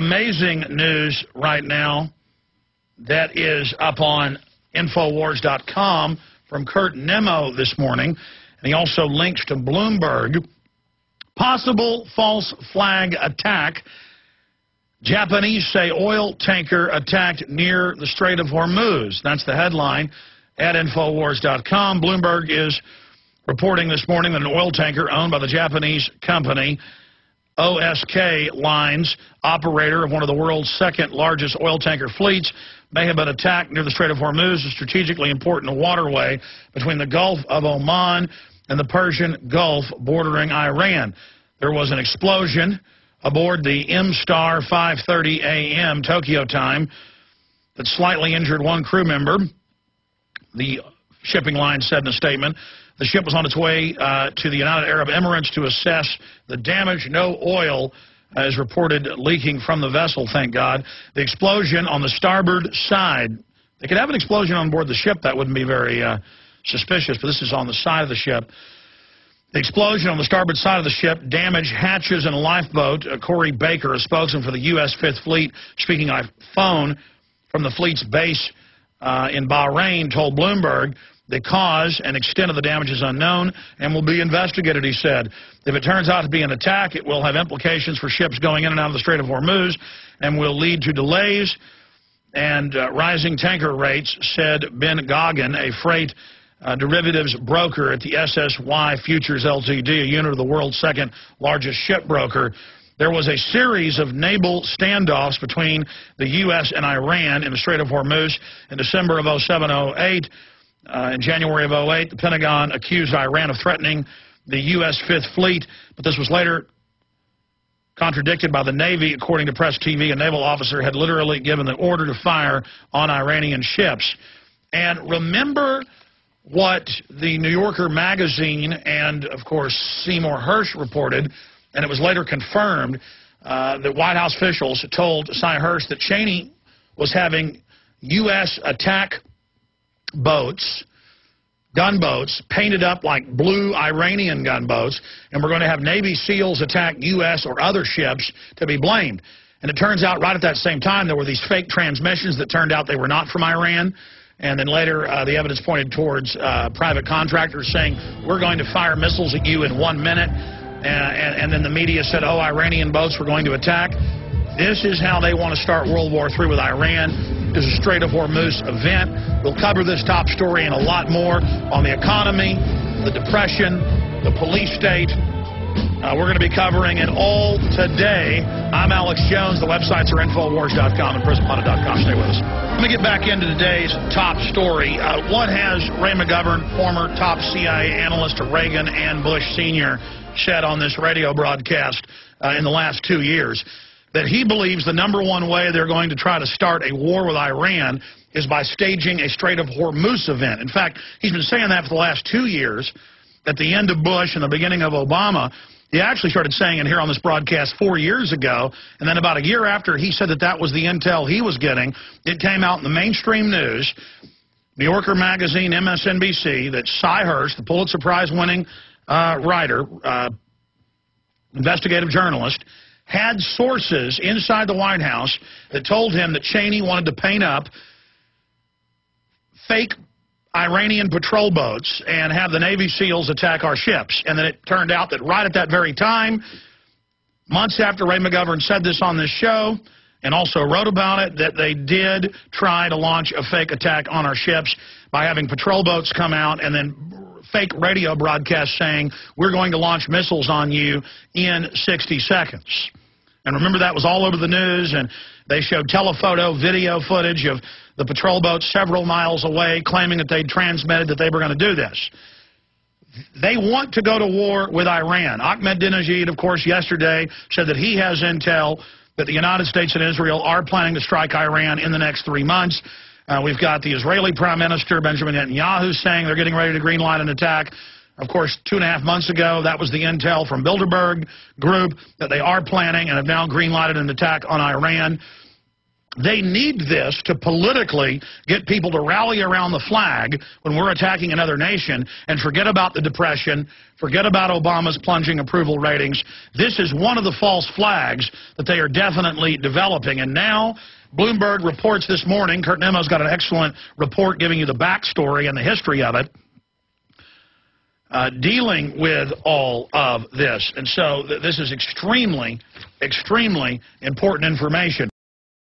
amazing news right now that is up on Infowars.com from Kurt Nemo this morning. And he also links to Bloomberg. Possible false flag attack. Japanese say oil tanker attacked near the Strait of Hormuz. That's the headline at Infowars.com. Bloomberg is reporting this morning that an oil tanker owned by the Japanese company OSK Lines, operator of one of the world's second largest oil tanker fleets, may have been attacked near the Strait of Hormuz, a strategically important waterway between the Gulf of Oman and the Persian Gulf bordering Iran. There was an explosion aboard the M-Star 5:30 a.m. Tokyo time that slightly injured one crew member, the shipping line said in a statement. The ship was on its way to the United Arab Emirates to assess the damage. No oil is reported leaking from the vessel, thank God. The explosion on the starboard side. They could have an explosion on board the ship. That wouldn't be very suspicious, but this is on the side of the ship. The explosion on the starboard side of the ship damaged hatches and a lifeboat. Corey Baker, a spokesman for the U.S. Fifth Fleet, speaking on phone from the fleet's base in Bahrain, told Bloomberg the cause and extent of the damage is unknown and will be investigated, he said. If it turns out to be an attack, it will have implications for ships going in and out of the Strait of Hormuz and will lead to delays and rising tanker rates, said Ben Goggin, a freight derivatives broker at the SSY Futures Ltd., a unit of the world's second largest ship broker. There was a series of naval standoffs between the U.S. and Iran in the Strait of Hormuz in December of 07-08. In January of 08, the Pentagon accused Iran of threatening the U.S. Fifth Fleet, but this was later contradicted by the Navy. According to Press TV, a naval officer had literally given the order to fire on Iranian ships. And remember what the New Yorker magazine and, of course, Seymour Hersh reported, and it was later confirmed that White House officials told Cy Hersh that Cheney was having U.S. attack boats, gunboats, painted up like blue Iranian gunboats, and we're going to have Navy SEALs attack U.S. or other ships to be blamed. And it turns out right at that same time there were these fake transmissions that turned out they were not from Iran. And then later the evidence pointed towards private contractors saying, we're going to fire missiles at you in 1 minute. And then the media said, oh, Iranian boats were going to attack. This is how they want to start World War III with Iran. This is a Strait of Hormuz event. We'll cover this top story and a lot more on the economy, the depression, the police state. We're going to be covering it all today. I'm Alex Jones. The websites are Infowars.com and PrisonPlanet.com. Stay with us. Let me get back into today's top story. What has Ray McGovern, former top CIA analyst of Reagan and Bush Sr., said on this radio broadcast in the last 2 years? That he believes the #1 way they're going to try to start a war with Iran is by staging a Strait of Hormuz event. In fact, he's been saying that for the last 2 years. At the end of Bush and the beginning of Obama, he actually started saying it here on this broadcast 4 years ago, and then about a year after he said that that was the intel he was getting, it came out in the mainstream news, New Yorker magazine, MSNBC, that Cy Hersh, the Pulitzer Prize-winning writer, investigative journalist, had sources inside the White House that told him that Cheney wanted to paint up fake Iranian patrol boats and have the Navy SEALs attack our ships. And then it turned out that right at that very time, months after Ray McGovern said this on this show and also wrote about it, that they did try to launch a fake attack on our ships by having patrol boats come out and then fake radio broadcasts saying, we're going to launch missiles on you in 60 seconds. And remember, that was all over the news, and they showed telephoto video footage of the patrol boats several miles away claiming that they'd transmitted that they were going to do this. They want to go to war with Iran. Ahmadinejad, of course, yesterday said that he has intel that the United States and Israel are planning to strike Iran in the next 3 months. We've got the Israeli Prime Minister, Benjamin Netanyahu, saying they're getting ready to greenlight an attack. Of course, 2.5 months ago, that was the intel from Bilderberg Group that they are planning and have now greenlighted an attack on Iran. They need this to politically get people to rally around the flag when we're attacking another nation and forget about the Depression, forget about Obama's plunging approval ratings. This is one of the false flags that they are definitely developing. And now Bloomberg reports this morning, Kurt Nemo's got an excellent report giving you the backstory and the history of it, dealing with all of this. And so this is extremely, extremely important information.